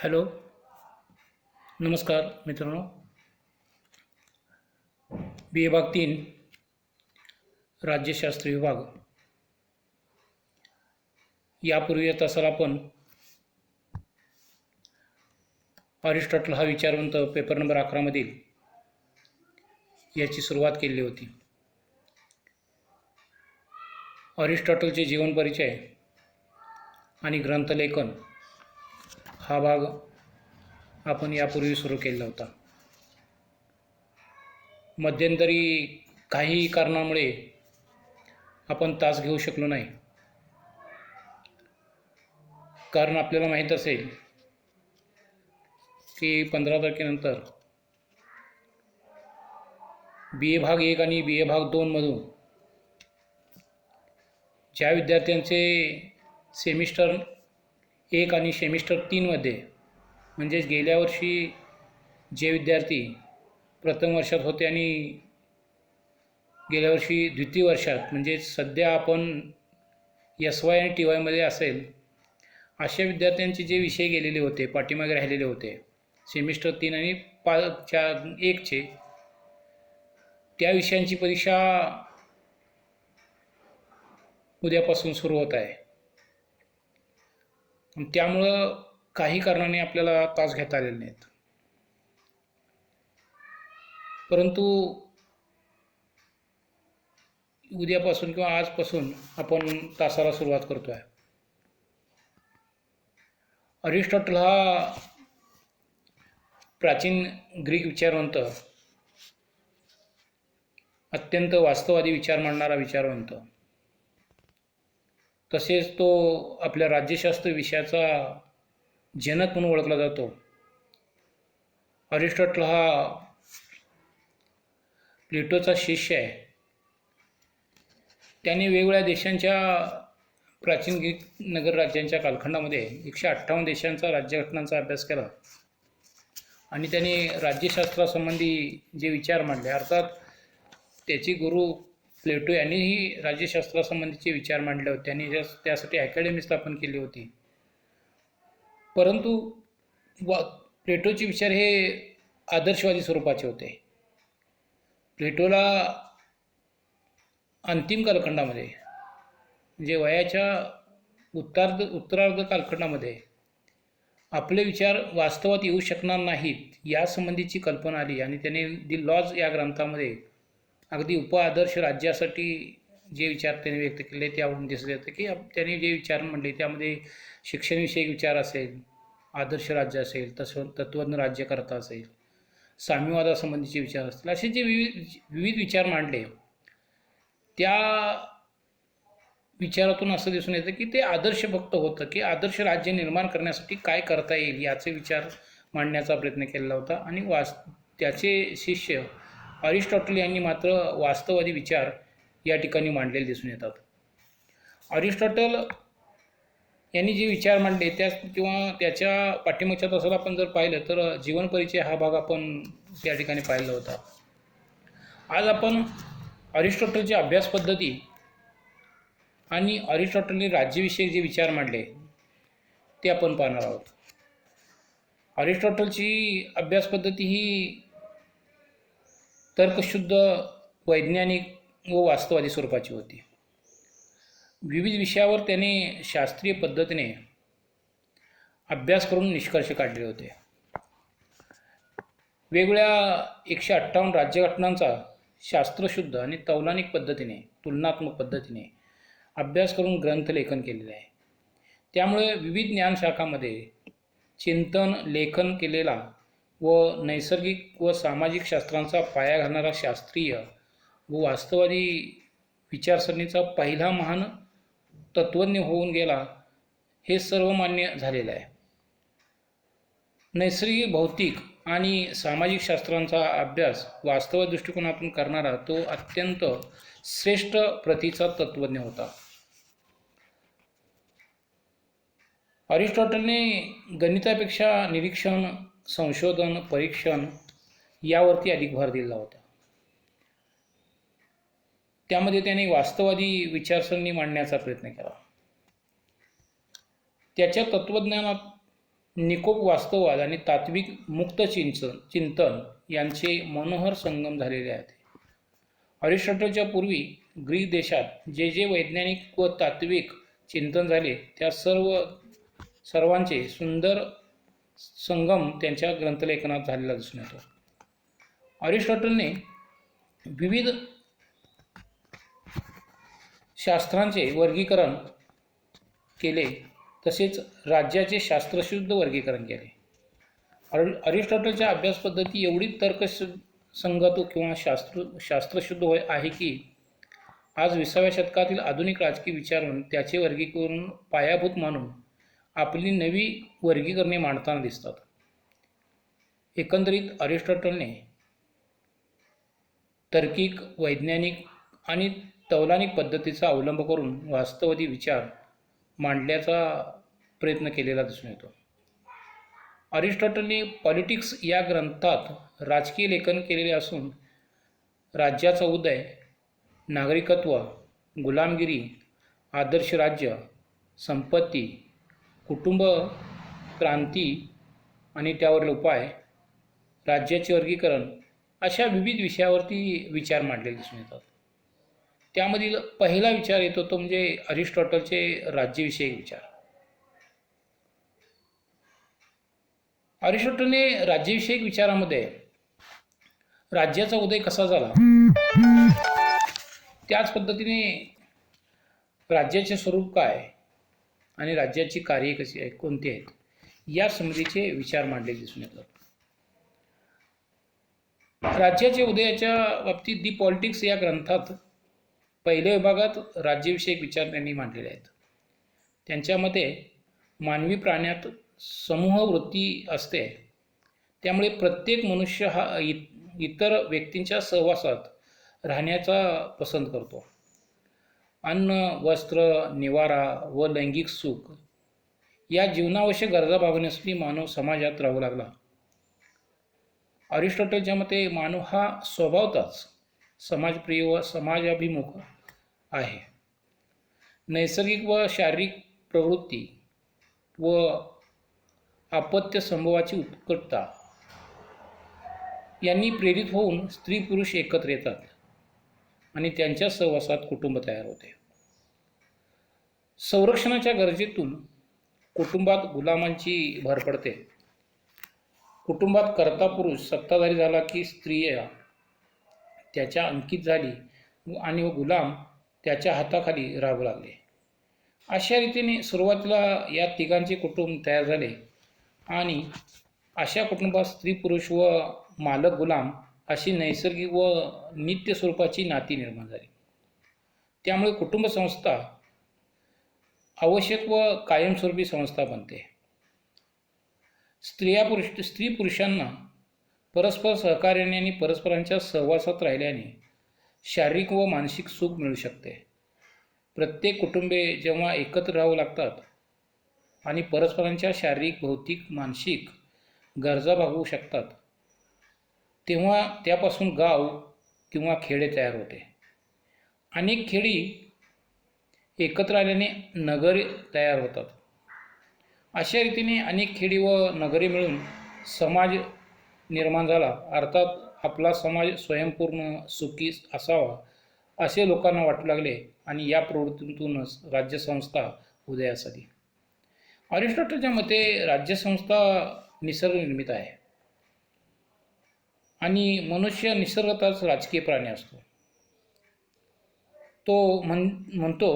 Hello, नमस्कार मित्रांनो. बी ए भाग 3 राज्यशास्त्र विभाग. यापूर्वी तासाला आपण अरिस्टॉटल हा विचारवंत पेपर नंबर 11 याची सुरुवात केली होती. अरिस्टॉटलचे जीवन परिचय आणि ग्रंथलेखन हा भाग आपण यापूर्वी सुरू केला होता. मध्यंतरी काही कारणामुळे आपण तास घेऊ शकलो नाही. कारण आपल्याला माहीत असेल की 15 तारखेनंतर बी ए भाग 1 आणि बी ए भाग 2 मधून ज्या विद्यार्थ्यांचे सेमिस्टर 1 आणि सेमिस्टर 3 मध्ये म्हणजेच गेल्या वर्षी जे विद्यार्थी प्रथम वर्षात होते आणि गेल्या वर्षी द्वितीय वर्षात म्हणजे सध्या आपण SY आणि TY मध्ये असेल अशा विद्यार्थ्यांचे जे विषय गेलेले होते, पाठीमागे राहिलेले होते सेमिस्टर 3 आणि 1चे, त्या विषयांची परीक्षा उद्यापासून सुरू होत आहे. त्यामुळं काही कारणाने आपल्याला तास घेता आलेले नाहीत. परंतु उद्यापासून किंवा आजपासून आपण तासाला सुरुवात करतो आहे. अरिस्टॉटल हा प्राचीन ग्रीक विचारवंत, अत्यंत वास्तववादी विचार मांडणारा विचारवंत, तसेच तो आपल्या राज्यशास्त्र विषयाचा जनक म्हणून ओळखला जातो. अरिस्टॉटल हा प्लेटोचा शिष्य आहे. त्याने वेगवेगळ्या देशांच्या प्राचीन ग्रीक नगर राज्यांच्या कालखंडामध्ये 158 देशांचा राज्यघटनांचा अभ्यास केला आणि त्याने राज्यशास्त्रासंबंधी जे विचार मांडले, अर्थात त्याचे गुरु प्लेटो यांनीही राज्यशास्त्रासंबंधीचे विचार मांडले होते. त्यांनी त्यासाठी अकॅडमी स्थापन केली होती. परंतु प्लेटोचे विचार हे आदर्शवादी स्वरूपाचे होते. प्लेटोला अंतिम कालखंडामध्ये म्हणजे वयाच्या उत्तरार्ध कालखंडामध्ये आपले विचार वास्तवात येऊ शकणार नाहीत यासंबंधीची कल्पना आली आणि त्याने दी लॉज या ग्रंथामध्ये अगदी उपआदर्श राज्यासाठी जे विचार त्याने व्यक्त केले त्यावरून दिसत येतं की त्याने जे विचार मांडले त्यामध्ये शिक्षणविषयक विचार असेल, आदर्श राज्य असेल, तत्त्वज्ञ राज्यकर्ता असेल, साम्यवादासंबंधीचे विचार असतील, असे जे विविध विचार मांडले, त्या विचारातून असं दिसून येतं की ते आदर्श भक्त होतं की आदर्श राज्य निर्माण करण्यासाठी काय करता येईल याचे विचार मांडण्याचा प्रयत्न केलेला होता. आणि त्याचे शिष्य अरिस्टॉटल यांनी मात्र वास्तववादी विचार या ठिकाणी मांडलेले दिसून येतात. अरिस्टॉटल यांनी जे विचार मांडले किंवा त्याच्या पाठीमागच्या तासाला आपण जर पाहिलं तर जीवन परिचय हा भाग आपण त्या ठिकाणी पाहिला होता. आज आपण अरिस्टॉटलची अभ्यास पद्धती आणि अरिस्टॉटलने राज्यविषयक जे विचार मांडले ते आपण पाहणार आहोत. अरिस्टॉटलची अभ्यास पद्धती ही तर्कशुद्ध, वैज्ञानिक व वास्तववादी स्वरूपाची होती. विविध विषयावर त्याने शास्त्रीय पद्धतीने अभ्यास करून निष्कर्ष काढले होते. वेगवेगळ्या 158 राज्यघटनांचा शास्त्रशुद्ध आणि तौलनिक पद्धतीने, तुलनात्मक पद्धतीने अभ्यास करून ग्रंथलेखन केलेले आहे. त्यामुळे विविध ज्ञानशाखांमध्ये चिंतन, लेखन केलेला व नैसर्गिक व सामाजिक शास्त्रांचा पाया घालणारा शास्त्रीय व वास्तववादी विचारसरणीचा पहिला महान तत्त्वज्ञ होऊन गेला हे सर्वमान्य झालेलं आहे. नैसर्गिक, भौतिक आणि सामाजिक शास्त्रांचा अभ्यास वास्तव दृष्टिकोनातून करणारा तो अत्यंत श्रेष्ठ प्रतीचा तत्त्वज्ञ होता. अरिस्टॉटलने गणितापेक्षा निरीक्षण, संशोधन, परीक्षण यावरती अधिक भर दिला होता. त्यामध्ये त्याने वास्तववादी विचारसरणी मांडण्याचा प्रयत्न केला. त्याच्या तत्त्वज्ञानात निकोप वास्तववाद आणि तात्विक मुक्त चिंतन यांचे मनोहर संगम झालेले आहेत. अरिस्टॉटलच्या पूर्वी ग्रीक देशात जे जे वैज्ञानिक व तात्विक चिंतन झाले त्या सर्वांचे सुंदर संगम त्यांच्या ग्रंथलेखनात झालेला दिसून येतो. अरिस्टॉटलने विविध शास्त्रांचे वर्गीकरण केले, तसेच राज्याचे शास्त्रशुद्ध वर्गीकरण केले. अरिस्टॉटलच्या अभ्यास पद्धती एवढी तर्कसंगत किंवा शास्त्रशुद्ध आहे की आज 20व्या शतकातील आधुनिक राजकीय विचारून त्याचे वर्गीकरण पायाभूत मानून आपली नवी वर्गीकरणे मांडताना दिसतात. एकंदरीत अरिस्टॉटलने तार्किक, वैज्ञानिक आणि तौलनिक पद्धतीचा अवलंब करून वास्तववादी विचार मांडण्याचा प्रयत्न केलेला दिसून येतो. अरिस्टॉटलने पॉलिटिक्स या ग्रंथात राजकीय लेखन केलेले असून राज्याचा उदय, नागरिकत्व, गुलामगिरी, आदर्श राज्य, संपत्ती, कुटुंब, क्रांती आणि त्यावरील उपाय, राज्याचे वर्गीकरण अशा विविध विषयावरती विचार मांडलेले दिसून येतात. त्यामधील पहिला विचार येतो तो म्हणजे अरिस्टॉटलचे राज्यविषयक विचार. अरिस्टॉटलने राज्यविषयक विचारामध्ये राज्याचा उदय कसा झाला, त्याच पद्धतीने राज्याचे स्वरूप काय आणि राज्याची कार्ये कशी आहेत, कोणती आहेत, या संबंधीचे विचार मांडलेले दिसून येतात. राज्याच्या उदयाच्या बाबतीत दी पॉलिटिक्स या ग्रंथात पहिल्या विभागात राज्यविषयक विचार त्यांनी मांडलेले आहेत. त्यांच्या मते मानवी प्राण्यात समूहवृत्ती असते, त्यामुळे प्रत्येक मनुष्य हा इतर व्यक्तींच्या सहवासात राहण्याचा पसंत करतो. अन्न, वस्त्र, निवारा व लैंगिक सुख या जीवनावश्यक गरजा भागवण्यासाठी मानव समाजात राहू लागला. अरिस्टॉटलच्या मते मानव हा स्वभावतःच समाजप्रिय व समाजाभिमुख आहे. नैसर्गिक व शारीरिक प्रवृत्ती व अपत्य संभवाची उत्कटता यांनी प्रेरित होऊन स्त्री पुरुष एकत्र येतात आणि त्यांच्या सहवासात कुटुंब तयार होते. संरक्षणाच्या गरजेतून कुटुंबात गुलामांची भर पडते. कुटुंबात कर्ता पुरुष सत्ताधारी झाला की स्त्रिया त्याच्या अंकित झाली आणि गुलाम त्याच्या हाताखाली राहू लागले. अशा रीतीने सुरुवातीला या तिघांचे कुटुंब तयार झाले आणि अशा कुटुंबात स्त्री पुरुष व मालक गुलाम अशी नैसर्गिक व नित्य स्वरूपाची नाती निर्माण झाली. त्यामुळे कुटुंब संस्था आवश्यक व कायमस्वरूपी संस्था बनते. स्त्री पुरुषांना परस्पर सहकार्याने आणि परस्परांच्या सहवासात राहिल्याने शारीरिक व मानसिक सुख मिळू शकते. प्रत्येक कुटुंबे जेव्हा एकत्र राहू लागतात आणि परस्परांच्या शारीरिक, भौतिक, मानसिक गरजा भागवू शकतात, तेव्हा त्यापासून गाव किंवा खेडे तयार होते. अनेक खेडी एकत्र आल्याने नगरे तयार होतात. अशा रीतीने अनेक खेडी व नगरे मिळून समाज निर्माण झाला. अर्थात आपला समाज स्वयंपूर्ण, सुखी असावा असे लोकांना वाटू लागले आणि या प्रवृत्तीतूनच राज्यसंस्था उदयास आली. अरिस्टॉटलच्या मते राज्यसंस्था निसर्गनिर्मित आहे आणि मनुष्य निसर्गतःच राजकीय प्राणी असतो. तो म्हणतो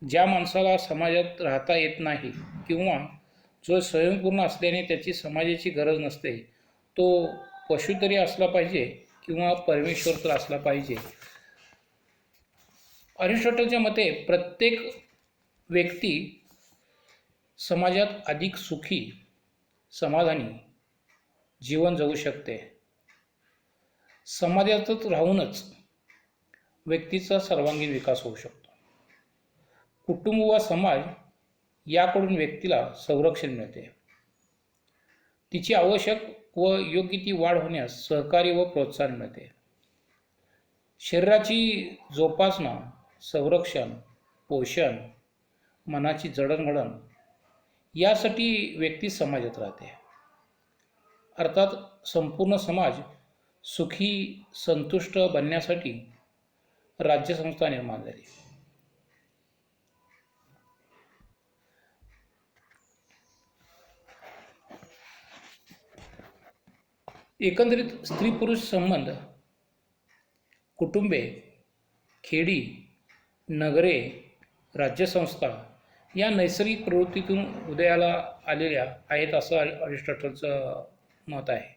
ज्या माणसाला समाजात राहता येत नाही किंवा जो स्वयंपूर्ण असल्याने त्याची समाजाची गरज नसते, तो पशु तरी असला पाहिजे किंवा परमेश्वर तर असला पाहिजे. अरिस्टॉटलच्या मते प्रत्येक व्यक्ती समाजात अधिक सुखी, समाधानी जीवन जगू शकते. समाजातच राहूनच व्यक्तीचा सर्वांगीण विकास होऊ शकतो. कुटुंब व समाज याकडून व्यक्तीला संरक्षण मिळते. तिची आवश्यक व योग्य ती वाढ होण्यास सहकार्य व प्रोत्साहन मिळते. शरीराची जोपासना, संरक्षण, पोषण, मनाची जडणघडण यासाठी व्यक्ती समाजात राहते. अर्थात संपूर्ण समाज सुखी संतुष्ट बनण्यासाठी राज्यसंस्था निर्माण झाली. एकंदरीत स्त्री पुरुष संबंध, कुटुंबे, खेडी, नगरे, राज्यसंस्था या नैसर्गिक प्रवृत्तीतून उदयाला आलेल्या आहेत असं अरिस्टॉटलचं मत आहे.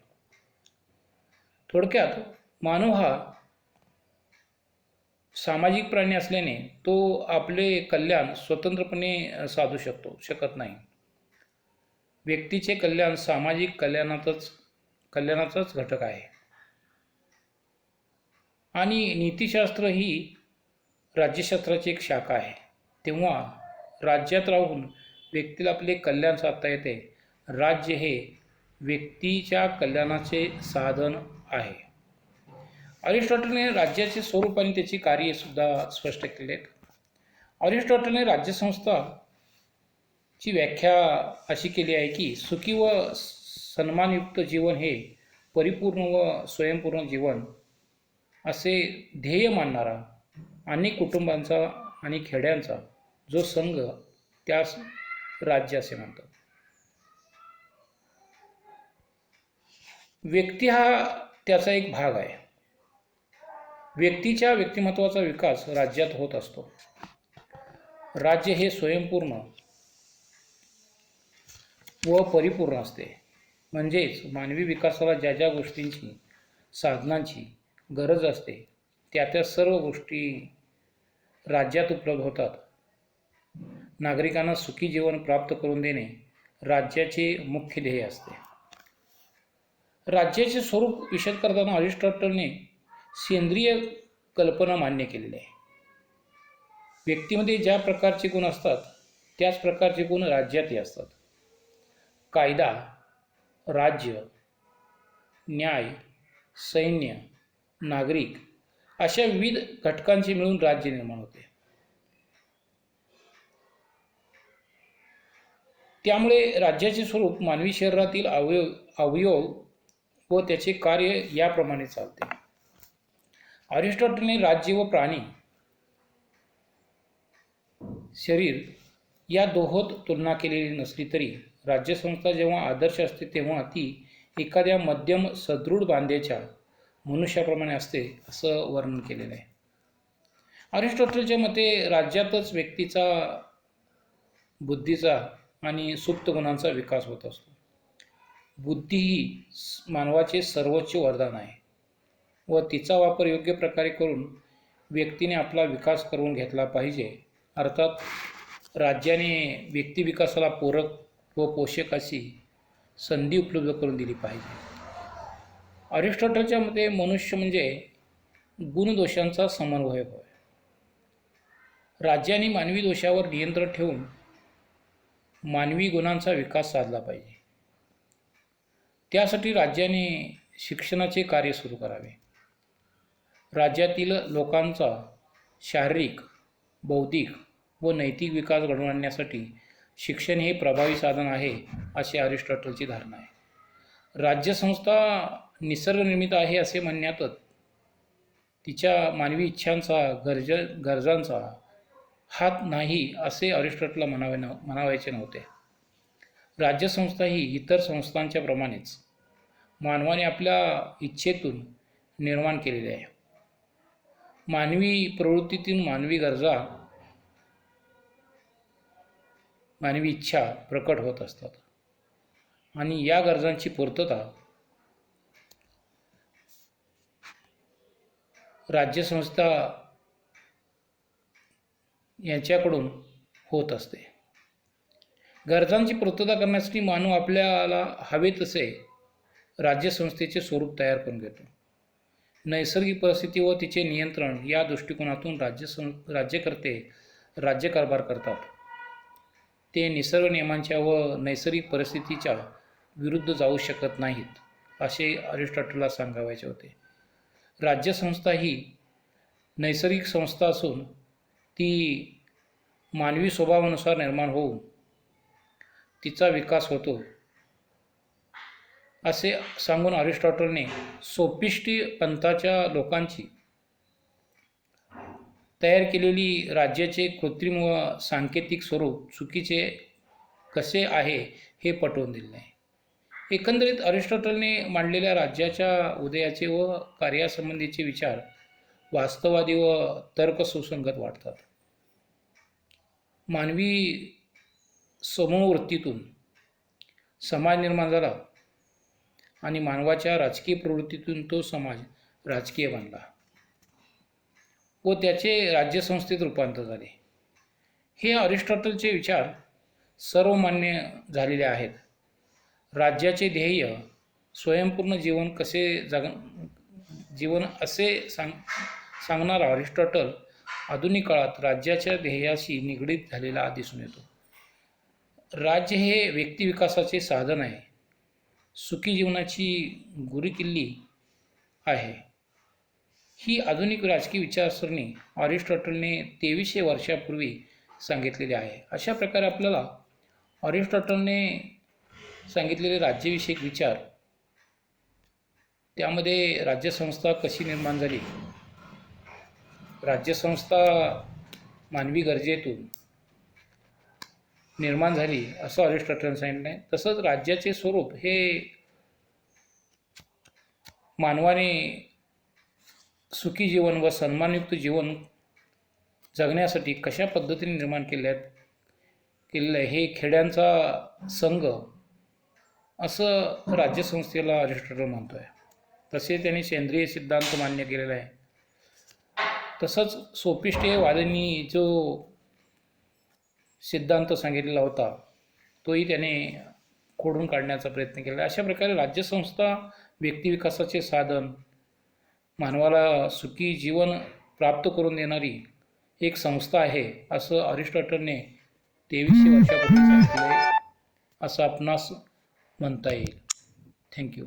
थोडक्यात मानव हा सामाजिक प्राणी असल्याने तो आपले कल्याण स्वतंत्रपणे साधू शकत नाही. व्यक्तीचे कल्याण सामाजिक कल्याणाचाच घटक आहे. आणि नीतिशास्त्र ही राज्यशास्त्राची एक शाखा आहे. तेव्हा राज्यात राहून व्यक्तीला आपले कल्याण साधता येते. राज्य हे व्यक्तीच्या कल्याणाचे साधन आहे. अरिस्टॉटलने राज्याचे स्वरूप आणि त्याची कार्ये सुद्धा स्पष्ट केले आहेत. अरिस्टॉटलने राज्यसंस्थाची व्याख्या अशी केली आहे की सुखी व सन्मानयुक्त जीवन हे परिपूर्ण व स्वयंपूर्ण जीवन असे ध्येय मानणारा अनेक कुटुंबांचा आणि खेड्यांचा जो संघ त्यास राज्य असे म्हणतात. व्यक्ती हा त्याचा एक भाग आहे. व्यक्तीच्या व्यक्तिमत्वाचा विकास राज्यात होत असतो. राज्य हे स्वयंपूर्ण व परिपूर्ण असते. म्हणजेच मानवी विकासाला ज्या ज्या गोष्टींची साधनांची गरज असते त्या त्या सर्व गोष्टी राज्यात उपलब्ध होतात. नागरिकांना सुखी जीवन प्राप्त करून देणे राज्याचे मुख्य ध्येय असते. राज्याचे स्वरूप विशद करताना अरिस्टॉटलने सेंद्रिय कल्पना मान्य केलेली आहे. व्यक्तीमध्ये ज्या प्रकारचे गुण असतात त्याच प्रकारचे गुण राज्यातही असतात. कायदा, राज्य, न्याय, सैन्य, नागरिक अशा विविध घटकांचे मिळून राज्य निर्माण होते. त्यामुळे राज्याचे स्वरूप मानवी शरीरातील अवयव व त्याचे कार्य याप्रमाणे चालते. अरिस्टॉटलने राज्य व प्राणी शरीर या दोहोत तुलना केलेली नसली तरी राज्यसंस्था जेव्हा आदर्श असते तेव्हा ती एखाद्या मध्यम सदृढ बांध्याच्या मनुष्याप्रमाणे असते असं वर्णन केलेलं आहे. अरिस्टॉटलच्या मते राज्यातच व्यक्तीचा बुद्धीचा आणि सुप्त गुणांचा विकास होत असतो. बुद्धी ही मानवाचे सर्वोच्च वरदान आहे व तिचा वापर योग्य प्रकारे करून व्यक्तीने आपला विकास करून घेतला पाहिजे. अर्थात राज्याने व्यक्तिविकासाला पूरक व पोषक अशी संधी उपलब्ध करून दिली पाहिजे. अरिस्टॉटलच्या मते मनुष्य म्हणजे गुणदोषांचा समन्वय होय. राज्याने मानवी दोषावर नियंत्रण ठेवून मानवी गुणांचा विकास साधला पाहिजे. त्यासाठी राज्याने शिक्षणाचे कार्य सुरू करावे. राज्यातील लोकांचा शारीरिक, बौद्धिक व नैतिक विकास घडवून आणण्यासाठी शिक्षण हे प्रभावी साधन आहे अशी अरिस्टॉटलची धारणा आहे. राज्यसंस्था निसर्गनिर्मित आहे असे म्हणण्यातच तिच्या मानवी इच्छांचा गरजांचा हात नाही असे अरिस्टॉटलला म्हणावायचे नव्हते. राज्यसंस्था ही इतर संस्थांच्या प्रमाणेच मानवाने आपल्या इच्छेतून निर्माण केलेली आहे. मानवी प्रवृत्तीतून मानवी गरजा, मानवी इच्छा प्रकट होत असतात आणि या गरजांची पूर्तता राज्यसंस्था यांच्याकडून होत असते. गरजांची पूर्तता करण्यासाठी मानव आपल्याला हवे तसे राज्यसंस्थेचे स्वरूप तयार करून घेतो. नैसर्गिक परिस्थिती व तिचे नियंत्रण या दृष्टिकोनातून राज्यकर्ते राज्यकारभार करतात. ते निसर्ग नियमांच्या व नैसर्गिक परिस्थितीच्या विरुद्ध जाऊ शकत नाहीत असे अरिस्टॉटलला सांगावायचे होते. राज्यसंस्था ही नैसर्गिक संस्था असून ती मानवी स्वभावानुसार निर्माण होऊन तिचा विकास होतो असे सांगून अरिस्टॉटलने सोफिस्टी पंथाच्या लोकांची तयार केलेली राज्याचे कृत्रिम व सांकेतिक स्वरूप चुकीचे कसे आहे हे पटवून दिले आहे. एकंदरीत अरिस्टॉटलने मांडलेल्या राज्याच्या उदयाचे व कार्यासंबंधीचे विचार वास्तववादी व तर्कसुसंगत वाटतात. मानवी समूहवृत्तीतून समाज निर्माण झाला आणि मानवाच्या राजकीय प्रवृत्तीतून तो समाज राजकीय बनला व त्याचे राज्यसंस्थेत रूपांतर झाले. हे अरिस्टॉटलचे विचार सर्वमान्य झालेले आहेत. राज्याचे ध्येय स्वयंपूर्ण जीवन असे सांगणारा अरिस्टॉटल आधुनिक काळात राज्याच्या ध्येयाशी निगडीत झालेला दिसून येतो. राज्य हे व्यक्तिविकासाचे साधन आहे, सुखी जीवनाची गुरुकिल्ली आहे. ही आधुनिक राजकीय विचारसरणी अरिस्टॉटलने 2300 वर्षापूर्वी सांगितलेली आहे. अशा प्रकारे आपल्याला अरिस्टॉटलने सांगितलेले राज्यविषयक विचार, त्यामध्ये राज्यसंस्था कशी निर्माण झाली, राज्यसंस्था मानवी गरजेतून निर्माण झाली असं अरिस्टॉटलने सांगितलं आहे. तसंच राज्याचे स्वरूप हे मानवाने सुखी जीवन व सन्मानयुक्त जीवन जगण्यासाठी कशा पद्धतीने निर्माण केलेलं आहे हे खेड्यांचा संघ असं राज्यसंस्थेला अरिस्टॉटल म्हणतो आहे. तसे त्यांनी सेंद्रिय सिद्धांत मान्य केलेला आहे. तसंच सोफिस्टवाद्यांनी जो सिद्धांत सांगितलेला होता तोही त्याने खोडून काढण्याचा प्रयत्न केला. अशा प्रकारे राज्यसंस्था व्यक्तिविकासाचे साधन, मानवाला सुखी जीवन प्राप्त करून देणारी एक संस्था आहे असं अरिस्टॉटलने 2300 वर्षापूर्वी सांगितले असं आपणास म्हणता येईल. थँक्यू.